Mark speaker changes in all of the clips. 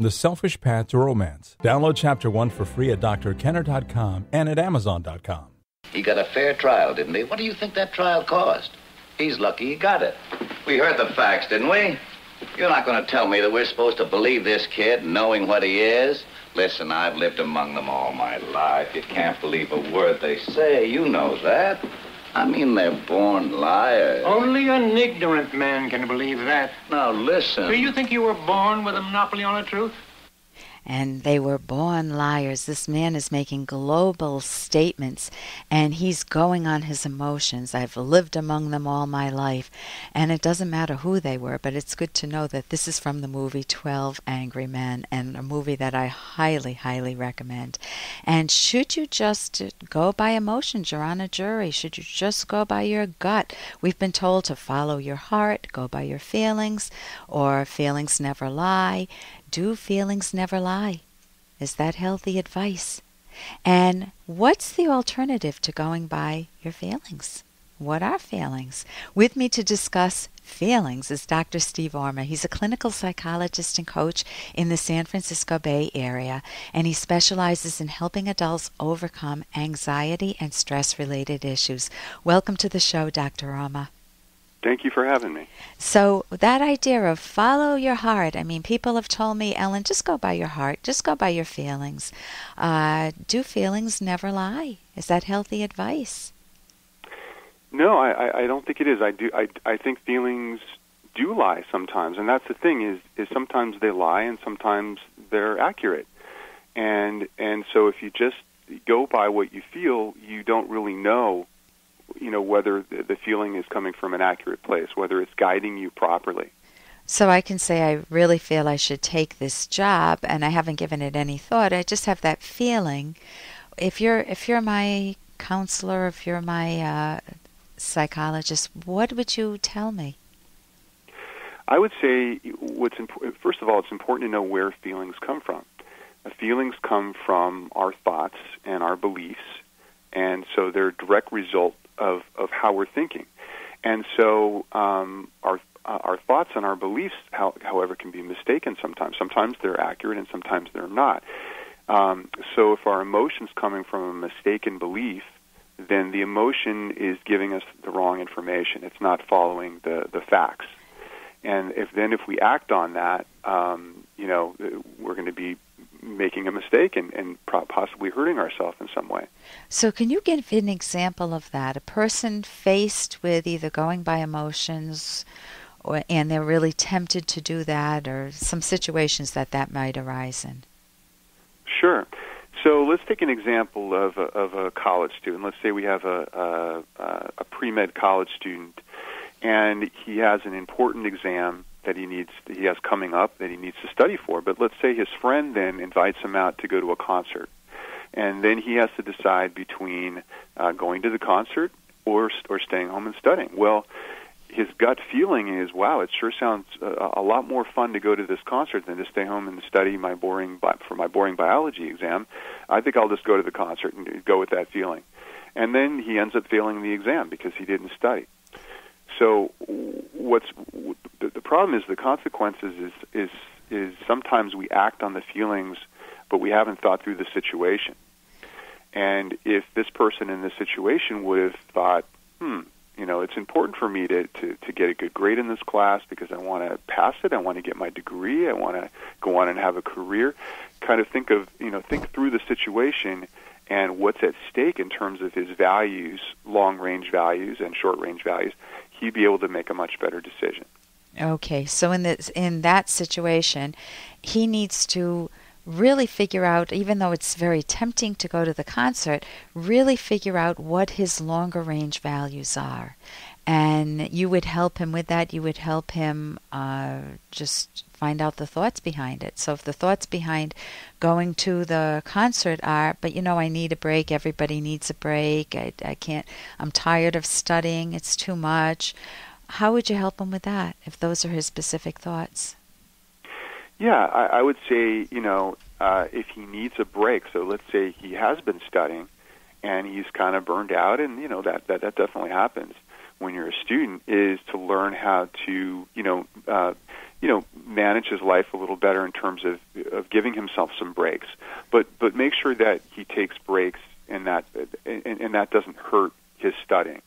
Speaker 1: The Selfish Path to Romance. Download Chapter 1 for free at drkenner.com and at amazon.com.
Speaker 2: He got a fair trial, didn't he? What do you think that trial cost? He's lucky he got it. We heard the facts, didn't we? You're not going to tell me that we're supposed to believe this kid knowing what he is? Listen, I've lived among them all my life. You can't believe a word they say. You know that. I mean, they're born liars.
Speaker 3: Only an ignorant man can believe that.
Speaker 2: Now, listen.
Speaker 3: Do you think you were born with a monopoly on the truth?
Speaker 4: And they were born liars. This man is making global statements, and he's going on his emotions. I've lived among them all my life, and it doesn't matter who they were, but it's good to know that this is from the movie 12 Angry Men, and a movie that I highly, highly recommend. And should you just go by emotions? You're on a jury. Should you just go by your gut? We've been told to follow your heart, go by your feelings, or feelings never lie. Do feelings never lie? Is that healthy advice? And what's the alternative to going by your feelings? What are feelings? With me to discuss feelings is Dr. Steve Orma. He's a clinical psychologist and coach in the San Francisco Bay Area, and he specializes in helping adults overcome anxiety and stress-related issues. Welcome to the show, Dr. Orma.
Speaker 5: Thank you for having me.
Speaker 4: So that idea of follow your heart, I mean, people have told me, Ellen, just go by your heart, just go by your feelings. Do feelings never lie? Is that healthy advice?
Speaker 5: No, I don't think it is. I think feelings do lie sometimes, and that's the thing is sometimes they lie and sometimes they're accurate. And so if you just go by what you feel, you don't really know whether the feeling is coming from an accurate place, whether it's guiding you properly.
Speaker 4: So I can say I really feel I should take this job, and I haven't given it any thought. I just have that feeling. If you're my counselor, if you're my psychologist, what would you tell me?
Speaker 5: I would say first of all, it's important to know where feelings come from. Feelings come from our thoughts and our beliefs, and so they're a direct result of how we're thinking. And so our thoughts and our beliefs, however, can be mistaken sometimes. Sometimes they're accurate and sometimes they're not. So if our emotion's coming from a mistaken belief, then the emotion is giving us the wrong information. It's not following the facts. And if we act on that, we're going to be making a mistake and possibly hurting ourselves in some way.
Speaker 4: So can you give an example of that? A person faced with either going by emotions and they're really tempted to do that, or some situations that might arise in?
Speaker 5: Sure. So let's take an example of a college student. Let's say we have a pre-med college student, and he has an important exam that he has coming up that he needs to study for. But let's say his friend then invites him out to go to a concert, and then he has to decide between going to the concert or staying home and studying. Well, his gut feeling is, wow, it sure sounds a lot more fun to go to this concert than to stay home and study for my boring biology exam. I think I'll just go to the concert and go with that feeling. And then he ends up failing the exam because he didn't study. So the problem is the consequences is sometimes we act on the feelings, but we haven't thought through the situation. And if this person in this situation would have thought, it's important for me to get a good grade in this class because I want to pass it, I want to get my degree, I want to go on and have a career, kind of think through the situation and what's at stake in terms of his values, long-range values and short-range values, he'd be able to make a much better decision.
Speaker 4: Okay, so in that situation, he needs to really figure out, even though it's very tempting to go to the concert, really figure out what his longer-range values are. And you would help him with that. You would help him just find out the thoughts behind it. So if the thoughts behind going to the concert are, but I need a break, everybody needs a break, I can't, I'm tired of studying, it's too much, how would you help him with that if those are his specific thoughts?
Speaker 5: Yeah, I would say, if he needs a break, so let's say he has been studying and he's kind of burned out, and, that definitely happens when you're a student, is to learn how to, manage his life a little better in terms of giving himself some breaks. But make sure that he takes breaks and that doesn't hurt his studying.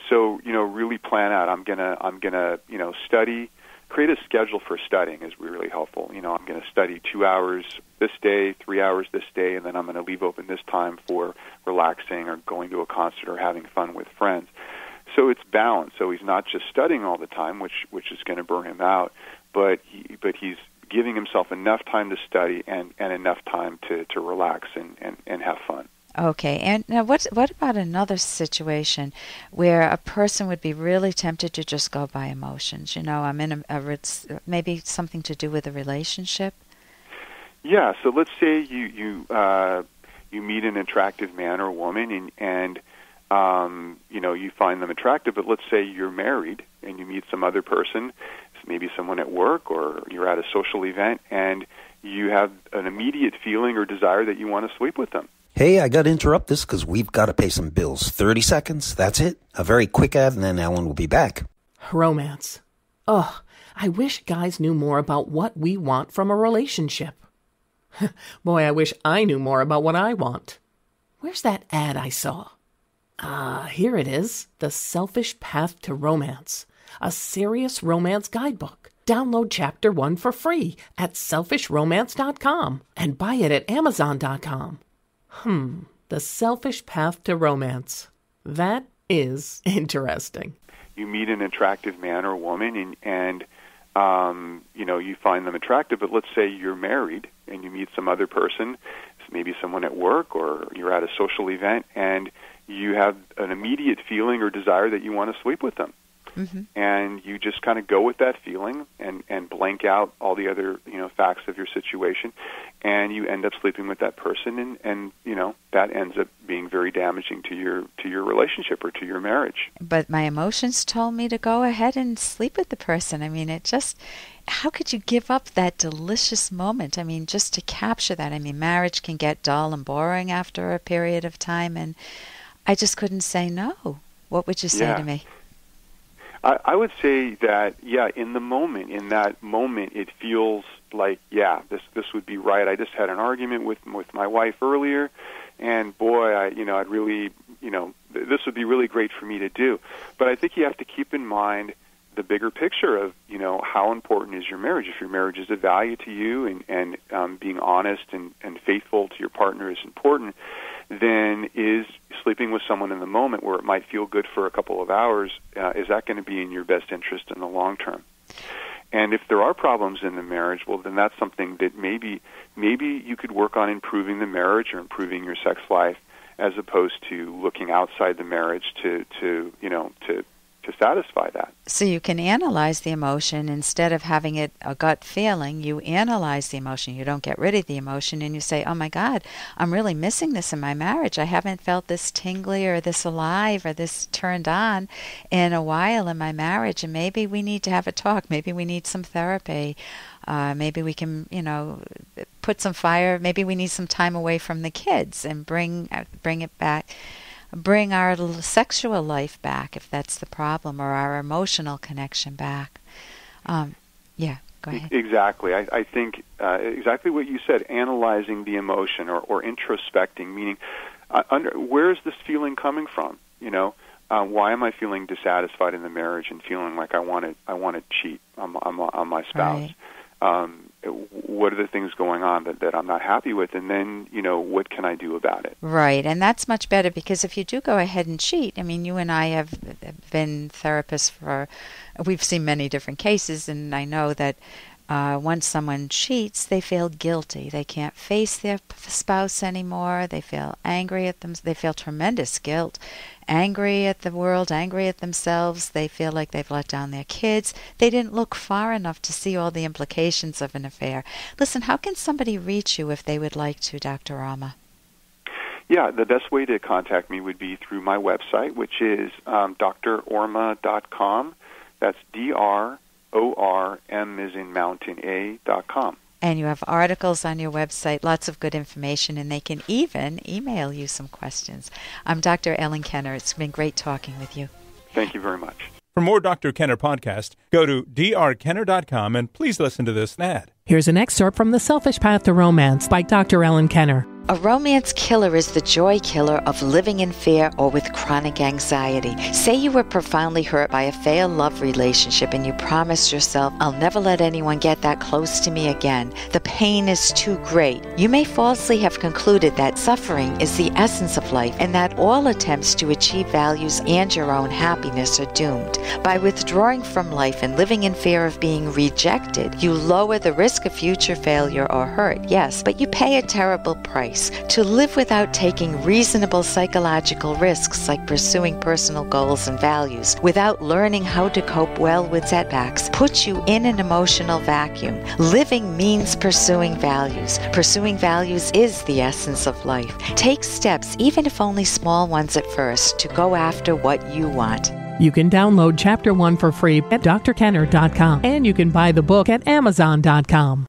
Speaker 5: So, really plan out. I'm gonna study. Create a schedule for studying is really helpful. I'm going to study 2 hours this day, 3 hours this day, and then I'm going to leave open this time for relaxing or going to a concert or having fun with friends. So it's balanced. So he's not just studying all the time, which is going to burn him out, but he's giving himself enough time to study and enough time to relax and have fun.
Speaker 4: Okay, and now what about another situation where a person would be really tempted to just go by emotions? I'm in maybe something to do with a relationship?
Speaker 5: Yeah, so let's say you meet an attractive man or woman and you find them attractive, but let's say you're married and you meet some other person, maybe someone at work or you're at a social event, and you have an immediate feeling or desire that you want to sleep with them.
Speaker 6: Hey, I got to interrupt this because we've got to pay some bills. 30 seconds, that's it. A very quick ad, and then Ellen will be back.
Speaker 7: Romance. Ugh, I wish guys knew more about what we want from a relationship. Boy, I wish I knew more about what I want. Where's that ad I saw? Here it is. The Selfish Path to Romance. A serious romance guidebook. Download Chapter 1 for free at selfishromance.com and buy it at amazon.com. The Selfish Path to Romance. That is interesting.
Speaker 5: You meet an attractive man or woman and you find them attractive, but let's say you're married and you meet some other person, maybe someone at work or you're at a social event, and you have an immediate feeling or desire that you want to sleep with them. Mm-hmm. And you just kind of go with that feeling and blank out all the other facts of your situation, and you end up sleeping with that person, and that ends up being very damaging to your relationship or to your marriage.
Speaker 4: But my emotions told me to go ahead and sleep with the person. I mean, how could you give up that delicious moment? I mean, just to capture that. I mean, marriage can get dull and boring after a period of time, and I just couldn't say no. What would you say to me?
Speaker 5: I would say that, in that moment, it feels like, this would be right. I just had an argument with my wife earlier, and boy, I'd really, this would be really great for me to do. But I think you have to keep in mind the bigger picture of, how important is your marriage. If your marriage is of value to you and being honest and faithful to your partner is important, then is sleeping with someone in the moment where it might feel good for a couple of hours, is that going to be in your best interest in the long term? And if there are problems in the marriage, well, then that's something that maybe you could work on improving the marriage or improving your sex life, as opposed to looking outside the marriage to satisfy that.
Speaker 4: So you can analyze the emotion instead of having it a gut feeling. You analyze the emotion. You don't get rid of the emotion, and you say, "Oh my God, I'm really missing this in my marriage. I haven't felt this tingly or this alive or this turned on in a while in my marriage, and maybe we need to have a talk. Maybe we need some therapy. Maybe we can, put some fire. Maybe we need some time away from the kids and bring it back." Bring our sexual life back, if that's the problem, or our emotional connection back. Go ahead.
Speaker 5: Exactly. I think exactly what you said, analyzing the emotion or introspecting, meaning where is this feeling coming from? Why am I feeling dissatisfied in the marriage and feeling like I want to cheat on my spouse? Right. What are the things going on that I'm not happy with, and then, what can I do about it?
Speaker 4: Right, and that's much better, because if you do go ahead and cheat, I mean, you and I have been therapists we've seen many different cases, and I know that once someone cheats, they feel guilty. They can't face their spouse anymore. They feel angry at them. They feel tremendous guilt, angry at the world, angry at themselves. They feel like they've let down their kids. They didn't look far enough to see all the implications of an affair. Listen, how can somebody reach you if they would like to, Dr. Orma?
Speaker 5: Yeah, the best way to contact me would be through my website, which is drorma.com. That's DRORM as in mountain A.com.
Speaker 4: And you have articles on your website, lots of good information, and they can even email you some questions. I'm Dr. Ellen Kenner. It's been great talking with you.
Speaker 5: Thank you very much.
Speaker 1: For more Dr. Kenner podcast, go to drkenner.com and please listen to this ad.
Speaker 7: Here's an excerpt from The Selfish Path to Romance by Dr. Ellen Kenner.
Speaker 4: A romance killer is the joy killer of living in fear or with chronic anxiety. Say you were profoundly hurt by a failed love relationship and you promised yourself, I'll never let anyone get that close to me again. The pain is too great. You may falsely have concluded that suffering is the essence of life and that all attempts to achieve values and your own happiness are doomed. By withdrawing from life and living in fear of being rejected, you lower the risk of future failure or hurt, yes, but you pay a terrible price. To live without taking reasonable psychological risks like pursuing personal goals and values, without learning how to cope well with setbacks, puts you in an emotional vacuum. Living means pursuing values. Pursuing values is the essence of life. Take steps, even if only small ones at first, to go after what you want.
Speaker 7: You can download Chapter 1 for free at drkenner.com, and you can buy the book at amazon.com.